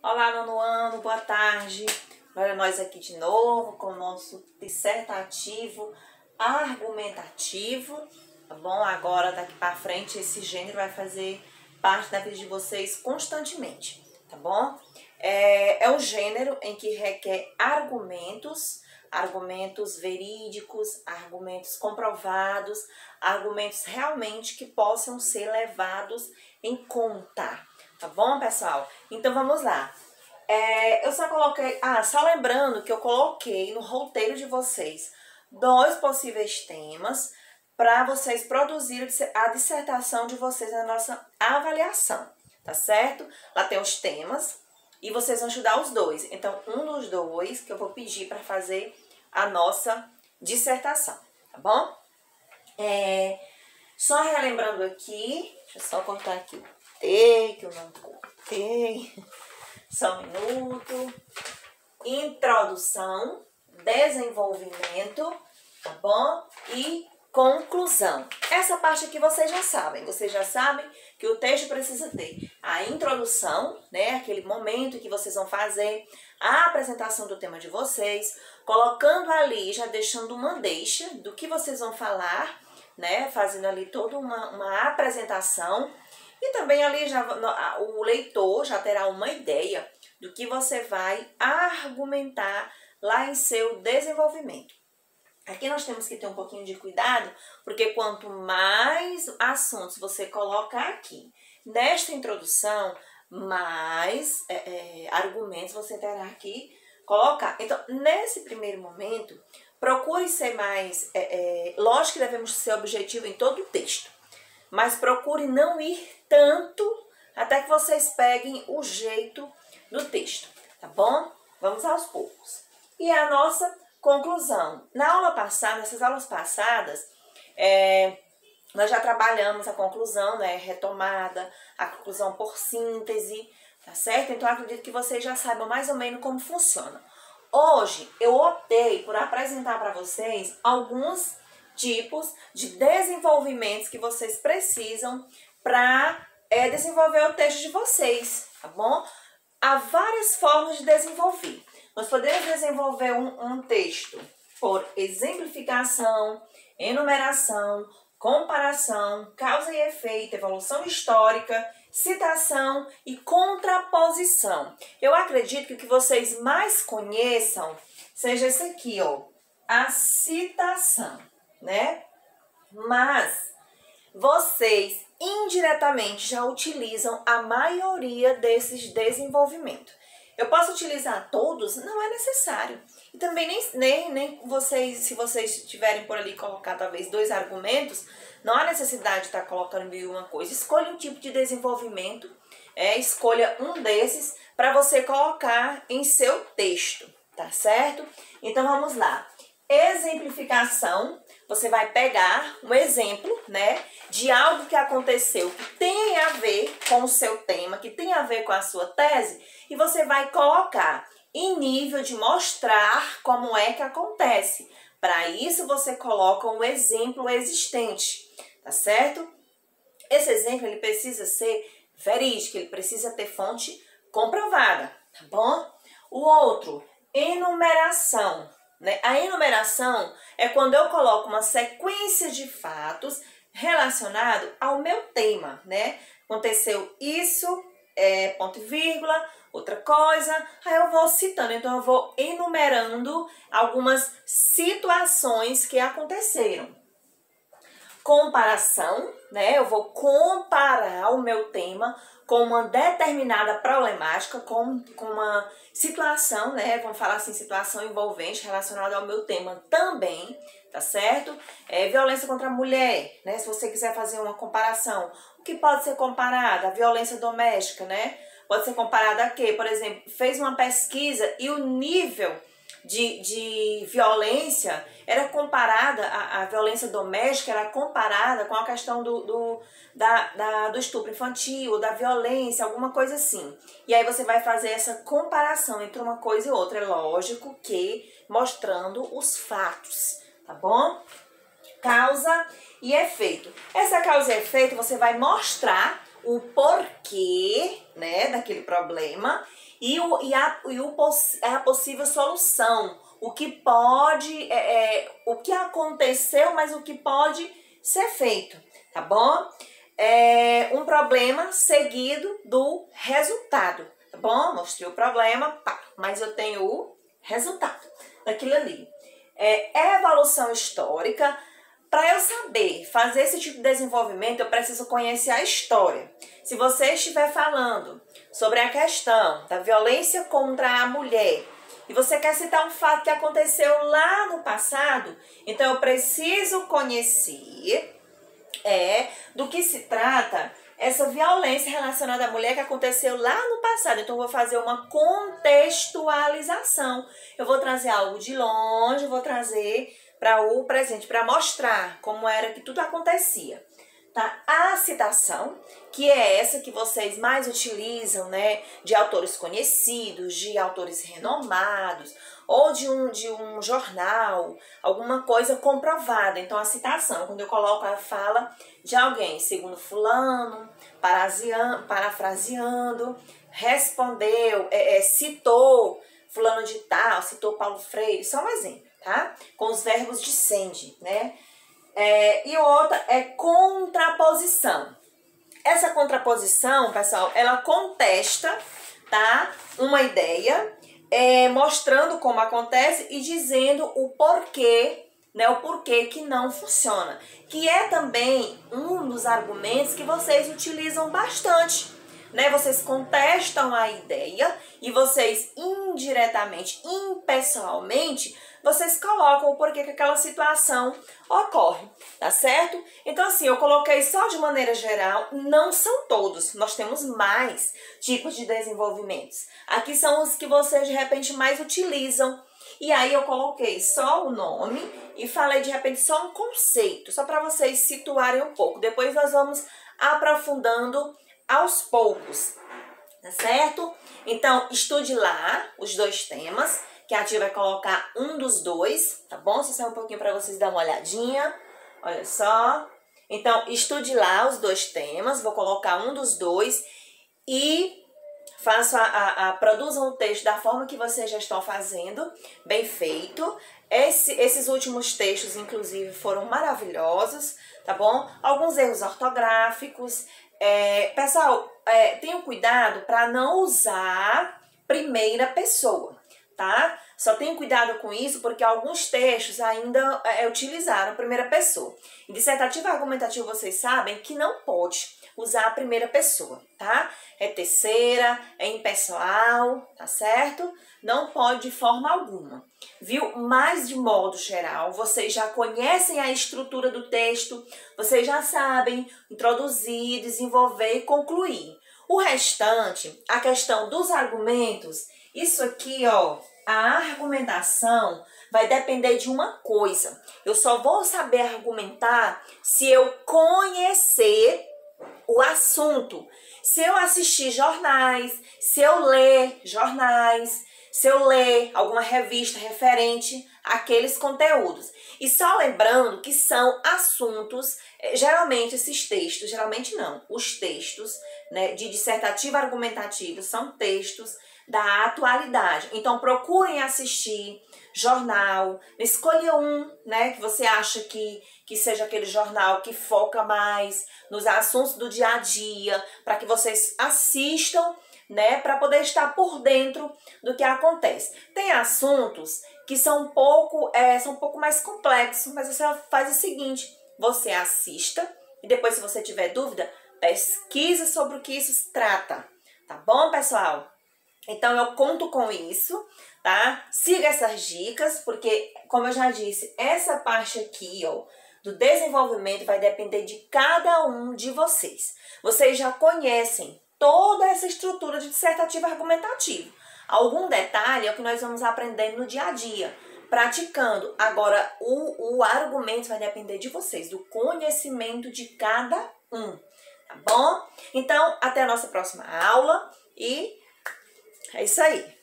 Olá, nono ano, boa tarde. Olha nós aqui de novo com o nosso dissertativo argumentativo, tá bom? Agora, daqui para frente, esse gênero vai fazer parte da vida de vocês constantemente, tá bom? É um gênero em que requer argumentos verídicos, argumentos comprovados, argumentos realmente que possam ser levados em conta. Tá bom, pessoal? Então, vamos lá. Eu só coloquei... só lembrando que eu coloquei no roteiro de vocês 2 possíveis temas para vocês produzirem a dissertação de vocês na nossa avaliação, tá certo? Lá tem os temas e vocês vão estudar os 2. Então, um dos 2 que eu vou pedir para fazer a nossa dissertação, tá bom? Só relembrando aqui, deixa eu só cortar aqui o T, que eu não cortei. Só um minuto. Introdução, desenvolvimento, tá bom? E conclusão. Essa parte aqui vocês já sabem. Vocês já sabem que o texto precisa ter a introdução, né? Aquele momento que vocês vão fazer a apresentação do tema de vocês, colocando ali, já deixando uma deixa do que vocês vão falar, né? Fazendo ali toda uma apresentação. E também ali o leitor já terá uma ideia do que você vai argumentar lá em seu desenvolvimento. Aqui nós temos que ter um pouquinho de cuidado, porque quanto mais assuntos você colocar aqui nesta introdução, mais argumentos você terá que colocar. Então, nesse primeiro momento, procure ser mais... lógico que devemos ser objetivo em todo o texto, mas procure não ir tanto até que vocês peguem o jeito do texto, tá bom? Vamos aos poucos. E a nossa conclusão. Na aula passada, nessas aulas passadas, nós já trabalhamos a conclusão, né? Retomada, a conclusão por síntese, tá certo? Então, eu acredito que vocês já saibam mais ou menos como funciona. Hoje, eu optei por apresentar para vocês alguns tipos de desenvolvimentos que vocês precisam para desenvolver o texto de vocês, tá bom? Há várias formas de desenvolver. Nós podemos desenvolver um texto por exemplificação, enumeração, comparação, causa e efeito, evolução histórica, citação e contraposição. Eu acredito que o que vocês mais conheçam seja esse aqui, ó, a citação, né? Mas vocês indiretamente já utilizam a maioria desses desenvolvimentos. Eu posso utilizar todos? Não é necessário. E também nem vocês, se vocês tiverem por ali colocar talvez 2 argumentos, não há necessidade de estar colocando mil e uma coisa. Escolha um tipo de desenvolvimento, escolha um desses para você colocar em seu texto, tá certo? Então vamos lá. Exemplificação, você vai pegar um exemplo, né, de algo que aconteceu que tem a ver com o seu tema, que tem a ver com a sua tese, e você vai colocar em nível de mostrar como é que acontece. Para isso, você coloca um exemplo existente, tá certo? Esse exemplo, ele precisa ser verídico, ele precisa ter fonte comprovada, tá bom? O outro, enumeração. A enumeração é quando eu coloco uma sequência de fatos relacionado ao meu tema, né? Aconteceu isso, ponto e vírgula, outra coisa, aí eu vou citando, então eu vou enumerando algumas situações que aconteceram. Comparação, né? Eu vou comparar o meu tema com uma determinada problemática, com uma situação, né? Vamos falar assim, situação envolvente relacionada ao meu tema também, tá certo? Violência contra a mulher, né? Se você quiser fazer uma comparação, o que pode ser comparado? A violência doméstica, né? Pode ser comparada a quê? Por exemplo, fez uma pesquisa e o nível de violência era comparada, a violência doméstica era comparada com a questão do estupro infantil, da violência, alguma coisa assim. E aí você vai fazer essa comparação entre uma coisa e outra, é lógico que mostrando os fatos, tá bom? Causa e efeito. Essa causa e efeito você vai mostrar o porquê, né, daquele problema e a possível solução. O que pode, o que aconteceu, mas o que pode ser feito, tá bom? Um problema seguido do resultado, tá bom? Mostrei o problema, pá, mas eu tenho o resultado daquilo ali. Evolução histórica. Para eu saber fazer esse tipo de desenvolvimento, eu preciso conhecer a história. Se você estiver falando sobre a questão da violência contra a mulher e você quer citar um fato que aconteceu lá no passado, então eu preciso conhecer do que se trata essa violência relacionada à mulher que aconteceu lá no passado. Então eu vou fazer uma contextualização. Eu vou trazer algo de longe, vou trazer para o presente, para mostrar como era que tudo acontecia. Tá? A citação, que é essa que vocês mais utilizam, né, de autores conhecidos, de autores renomados, ou de um jornal, alguma coisa comprovada. Então, a citação, quando eu coloco a fala de alguém, segundo fulano, parafraseando, respondeu, citou fulano de tal, citou Paulo Freire, só um exemplo, tá? Com os verbos de sende, né? E outra é contraposição. Essa contraposição, pessoal, ela contesta, tá, uma ideia, mostrando como acontece e dizendo o porquê, né, o porquê que não funciona. Que é também um dos argumentos que vocês utilizam bastante, né? Vocês contestam a ideia e vocês indiretamente, impessoalmente, vocês colocam o porquê que aquela situação ocorre, tá certo? Então, assim, eu coloquei só de maneira geral, não são todos, nós temos mais tipos de desenvolvimentos. Aqui são os que vocês, de repente, mais utilizam. E aí eu coloquei só o nome e falei, de repente, só um conceito, só para vocês situarem um pouco. Depois nós vamos aprofundando aos poucos, tá certo? Então, estude lá os dois temas, que a tia vai colocar um dos dois, tá bom? Só sai um pouquinho para vocês darem uma olhadinha, olha só. Então, estude lá os dois temas, vou colocar um dos dois e produzam o texto da forma que vocês já estão fazendo, bem feito. Esses últimos textos, inclusive, foram maravilhosos, tá bom? Alguns erros ortográficos. Pessoal, tenham cuidado para não usar primeira pessoa, tá? Só tenham cuidado com isso, porque alguns textos ainda utilizaram primeira pessoa. Em dissertativo e argumentativo, vocês sabem que não pode usar a primeira pessoa, tá? É terceira, é impessoal, tá certo? Não pode de forma alguma, viu? Mas, de modo geral, vocês já conhecem a estrutura do texto, vocês já sabem introduzir, desenvolver e concluir. O restante, a questão dos argumentos, isso aqui, ó, a argumentação vai depender de uma coisa. Eu só vou saber argumentar se eu conhecer o assunto. Se eu assistir jornais, se eu ler jornais, se eu ler alguma revista referente àqueles conteúdos. E só lembrando que são assuntos, geralmente esses textos, geralmente não, os textos, né, de dissertativo argumentativo são textos da atualidade. Então procurem assistir jornal, escolha um, né, que você acha que seja aquele jornal que foca mais nos assuntos do dia a dia, para que vocês assistam, né, para poder estar por dentro do que acontece. Tem assuntos que são um pouco mais complexos, mas você faz o seguinte, você assista e depois, se você tiver dúvida, pesquise sobre o que isso se trata, tá bom, pessoal? Então, eu conto com isso, tá? Siga essas dicas, porque, como eu já disse, essa parte aqui, ó, do desenvolvimento vai depender de cada um de vocês. Vocês já conhecem toda essa estrutura de dissertativo argumentativo. Algum detalhe é o que nós vamos aprendendo no dia a dia, praticando. Agora, o argumento vai depender de vocês, do conhecimento de cada um, tá bom? Então, até a nossa próxima aula e é isso aí.